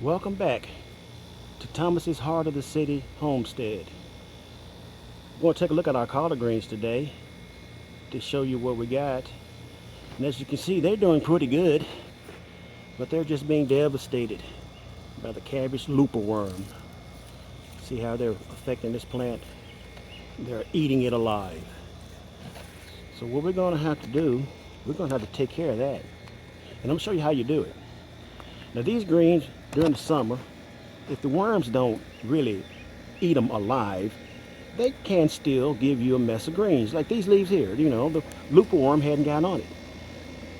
Welcome back to Thomas's Heart of the City homestead. We're going to take a look at our collard greens today to show you what we got. And as you can see, they're doing pretty good, but they're just being devastated by the cabbage looper worm. See how they're affecting this plant? They're eating it alive. So what we're going to have to do, we're going to have to take care of that. And I'm going to show you how you do it. Now these greens during the summer, if the worms don't really eat them alive, they can still give you a mess of greens. Like these leaves here, the looper worm hadn't gotten on it.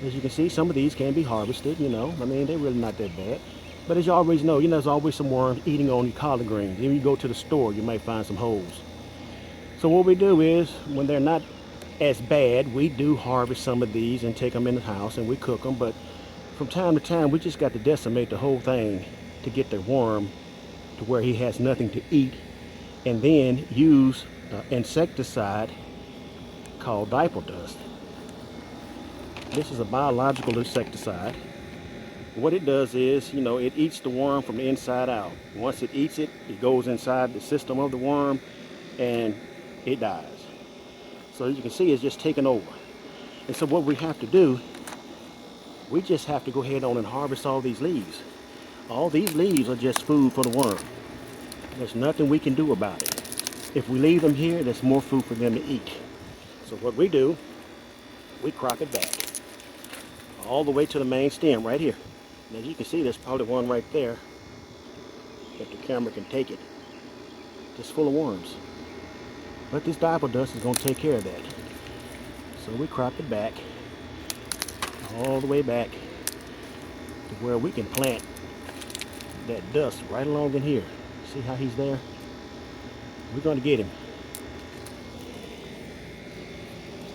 As you can see, some of these can be harvested, I mean, they're really not that bad. But as you always know, there's always some worms eating on your collard greens. If you go to the store, you might find some holes. So what we do is, when they're not as bad, we do harvest some of these and take them in the house and we cook them. But from time to time, we just got to decimate the whole thing to get the worm to where he has nothing to eat, and then use insecticide called diaper dust. This is a biological insecticide. What it does is, it eats the worm from the inside out. Once it eats it, it goes inside the system of the worm and it dies. So as you can see, it's just taking over. And so what we have to do, we just have to go ahead on and harvest all these leaves. All these leaves are just food for the worm. There's nothing we can do about it. If we leave them here, there's more food for them to eat. So what we do, we crop it back all the way to the main stem right here. And as you can see, there's probably one right there, if the camera can take it, just full of worms. But this diaper dust is going to take care of that. So we crop it back all the way back to where we can plant that dust right along in here. See how he's there? We're going to get him.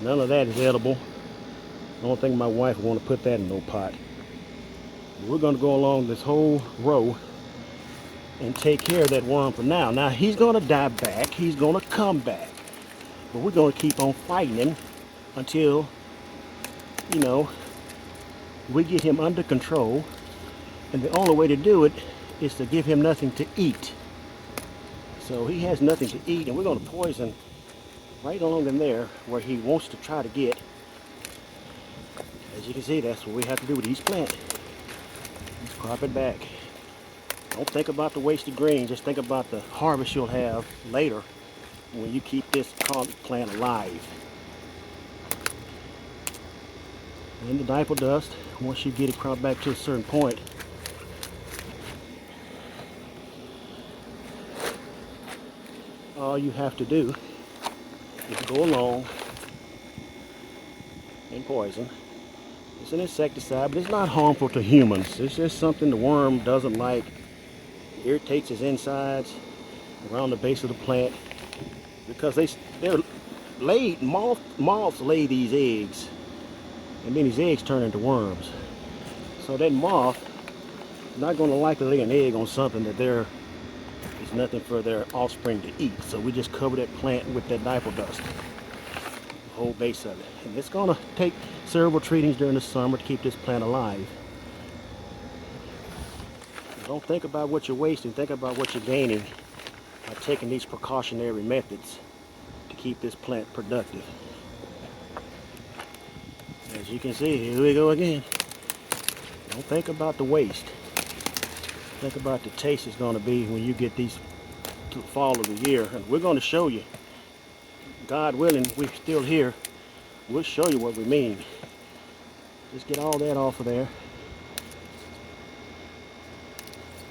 None of that is edible. I don't think my wife would want to put that in no pot. We're going to go along this whole row and take care of that worm for now. Now he's going to die back. He's going to come back. But we're going to keep on fighting him until, we get him under control. And the only way to do it is to give him nothing to eat. So he has nothing to eat, and we're going to poison right along in there where he wants to try to get. As you can see, that's what we have to do with each plant. Just crop it back. Don't think about the wasted green, just think about the harvest you'll have later when you keep this plant alive. And the diaper dust, once you get it cropped back to a certain point, all you have to do is go along and poison. It's an insecticide, but it's not harmful to humans. It's just something the worm doesn't like. It irritates his insides around the base of the plant because they're laid, moths lay these eggs, and then these eggs turn into worms. So that moth is not going to likely lay an egg on something that there's nothing for their offspring to eat. So we just cover that plant with that diaper dust, the whole base of it. And it's going to take several treatings during the summer to keep this plant alive. Don't think about what you're wasting, think about what you're gaining by taking these precautionary methods to keep this plant productive. As you can see, here we go again. Don't think about the waste. Think about the taste it's going to be when you get these to the fall of the year. And we're going to show you, God willing, we're still here. We'll show you what we mean. Just get all that off of there.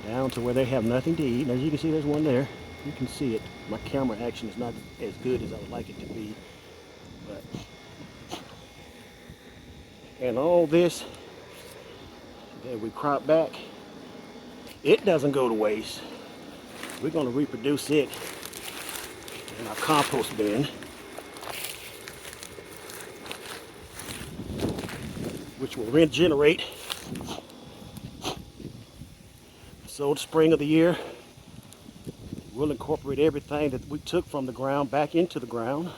Down to where they have nothing to eat. And as you can see, there's one there. You can see it. My camera action is not as good as I would like it to be. But, and all this that we crop back, it doesn't go to waste. We're going to reproduce it in our compost bin, which will regenerate. So the spring of the year, we'll incorporate everything that we took from the ground back into the ground.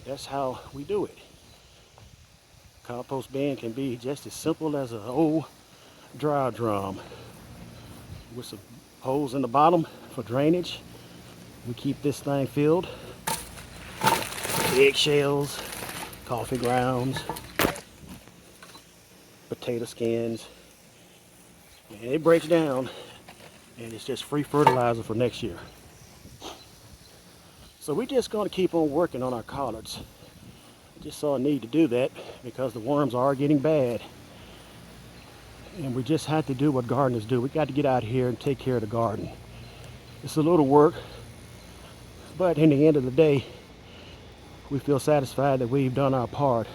That's how we do it. Compost bin can be just as simple as an old dry drum. with some holes in the bottom for drainage. We keep this thing filled. Eggshells, coffee grounds, potato skins, and it breaks down and it's just free fertilizer for next year. So we're just going to keep on working on our collards. Just saw a need to do that because the worms are getting bad. And we just had to do what gardeners do. We got to get out here and take care of the garden. It's a little work, but in the end of the day, we feel satisfied that we've done our part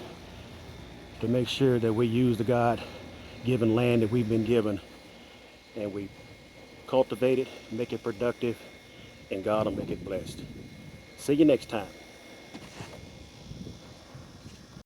to make sure that we use the God-given land that we've been given, and we cultivate it, make it productive, and God will make it blessed. See you next time.